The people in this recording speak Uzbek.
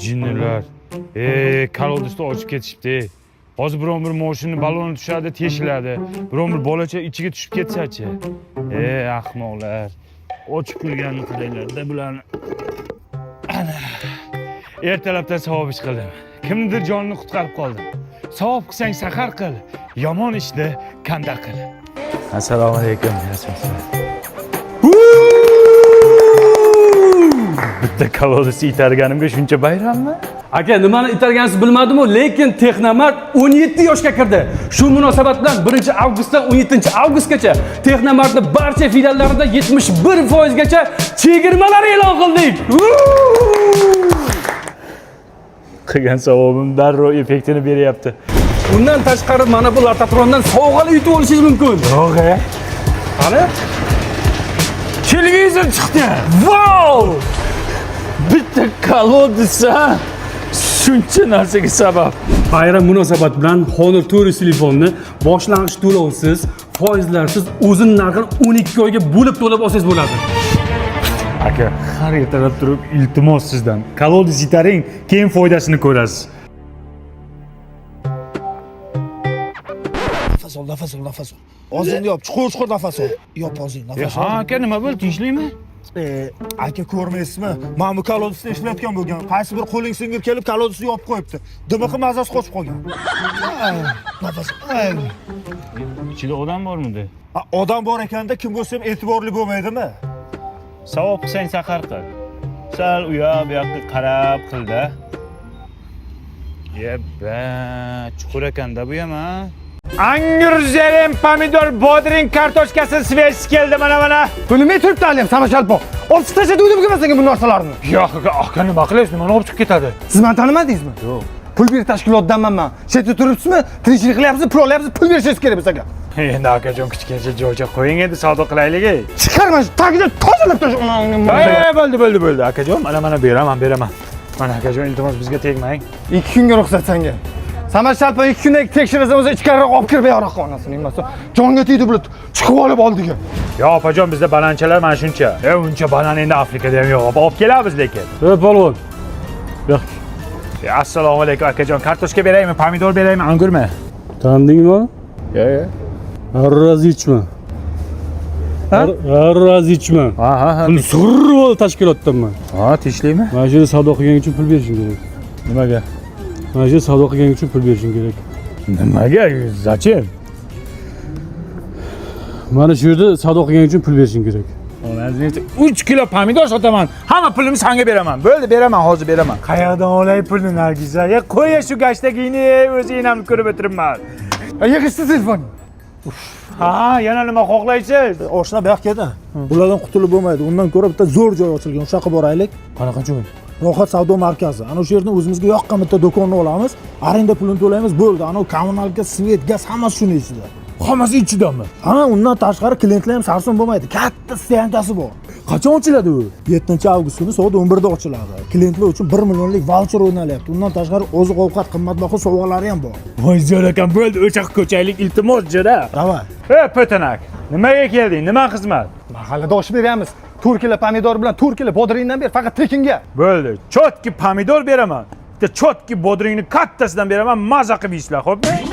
jinnilar. Kolodusda ochib ketishibdi. Hozir biron bir mashina baloni tushadi, teshiladi. Biron bir bolacha ichiga tushib ketsa-chi. Ahmoqlar. Ochib qo'yganini qilinglar-da bularni. Ana. Ertalabdan savob ish qildim. Kimnidir jonini qutqarib qoldim. Savob qilsang sahar qil, yomon ishni kanda qil. Assalomu alaykum. Bitta kolodusni itarganimga shuncha bayrammi? Aka, nimani itarganingizni bilmadim-ku, lekin Texnomart 17 yoshga kirdi. Shu munosabat bilan 1-avgustdan 17-avgustgacha Texnomartning barcha filiallarida 71% gacha chegirmalar e'lon qildik. Qilgan savobim darrov effektini beryapti. Undan tashqari mana bu Latatrondan sovg'ali yutib olishingiz mumkin. Yo'q-a? Qani? Televizor chiqdi. Wow! Bitta kolodus shuncha narsaga sabab. Bayram munosabat bilan Honor Tourist telefonni boshlang'ich to'lovsiz, foizlarsiz o'zin narxini 12 oyga bo'lib to'lab olsangiz bo'ladi. Aka, har ertalab turib iltimos sizdan kolodus itaring, keyin foydasini ko'rasiz. Nafas ol. Og'zingni yop, chuqur nafas ol. Yop og'zingni, nafas ol. Ha, aka, nima bo'ldi? Tinchlikmi? Aka, ko'rmaysizmi? Mana bu kolodusda ishlayotgan bo'lgan. Qaysi bir qo'ling singir kelib kolodusni yopib qo'yibdi. Dimiqi mazasi qochib qolgan. Nafas ol. Ichida odam bormidi? Odam bor ekanda, kim bo'lsa ham e'tiborli bo'lmaydimi? Savob qilsang sahar qil. Sal u yoq bu yoqqa qarab qil-da. Yebba, chuqur ekanda bu ham, ha? Angur zerem, pomidor, bodring, kartoshkasi svejsi keldi mana. Bilmay turibdi halim, Samashalpo. Olib tashladi o'zimga senga bu narsalarni. Yo'q, aka, nima qilyapsiz? Mana olib chiqib ketadi. Siz meni tanimadingizmi? Yo'q. Pul berish tashkilotdanman men. Shu yerda turibsizmi? Tirikchilik qilyapsiz, pul olyapsiz, pul berishingiz kerak bizga. Endi akajon kichkinacha joycha qo'ying endi savdo qilaylik. Chiqarma, tagidan tozalab tashlab. Bo'ldi. Akajon, mana beraman. Mana akajon, iltimos bizga tegmang. 2 kunga ruxsat senga. Samashalpo 2 kundan tekshirsa o'zi ichkariroq olib kirib yo'q qonasini, emasmi? Jonga tegdi bulut. Chiqib olib oldiga. Yo, opajon, bizda bananchalar mana shuncha. Uncha banan endi Afrikada ham yo'q. Olib kelamiz lekin. Polvon. Yo'q. Assalomu alaykum akajon. Kartoshka beraymi, pomidor beraymi, angurmi? Tandingmi? Yo'q. Razıçma. Razıçma. Ha. Pul survol tashkilotdanman. Ha, tinchlikmi? Mana shu savdo qilganing uchun pul berishing kerak. Nimaga? Mana shu savdo qilganing uchun pul berishing kerak. Nimaga? Zachем? Mana shu yerda savdo qilganing uchun pul berishing kerak. 3 kilo pomidor sotaman. Hamma pulimni senga beraman. Bo'ldi, beraman, hozir beraman. Qayerdan olay pulni Nargiza? Qo'y shu gashtagingni, o'zing ham ko'rib o'tiribman. Yig'ishdi telefon. Ha, yana nima xohlaysiz? Oshna bu yoqqa keldi. Bulardan qutulib bo'lmaydi. Undan ko'ra bitta zo'r joy ochilgan. O'sha yoqqa boraylik. Qanaqa joy? Rohat savdo markazi. Ana o'sha yerdan o'zimizga yoqqan bitta do'konni olamiz, arenda pulini to'laymiz, bo'ldi. Ana kommunalka, svet, gaz hammasi shuni ichida. Hammasi ichidami? Ha, undan tashqari klientlar ham sarson bo'lmaydi. Katta stoyankasi bor. Qachon ochiladi u? 7-avgust kuni soat 11 da ochiladi. Klientlar uchun 1 millionlik voucher o'ynalyapti. Undan tashqari oziq-ovqat, qimmatbaho sovg'alari ham bor. Voy zo'r ekan, bo'ldi, o'sha ko'chaylik, iltimos jira. Davay. Po'tanak. Nimaga kelding? Nima xizmat? Mahallada osh beryapmiz. 4 kilo pomidor bilan 4 kilo bodringdan ber, faqat tekinga. Bo'ldi. Chotki pomidor beraman. Bitta chotki bodringni kattasidan beraman, maza qilib yeysizlar, xo'pmi?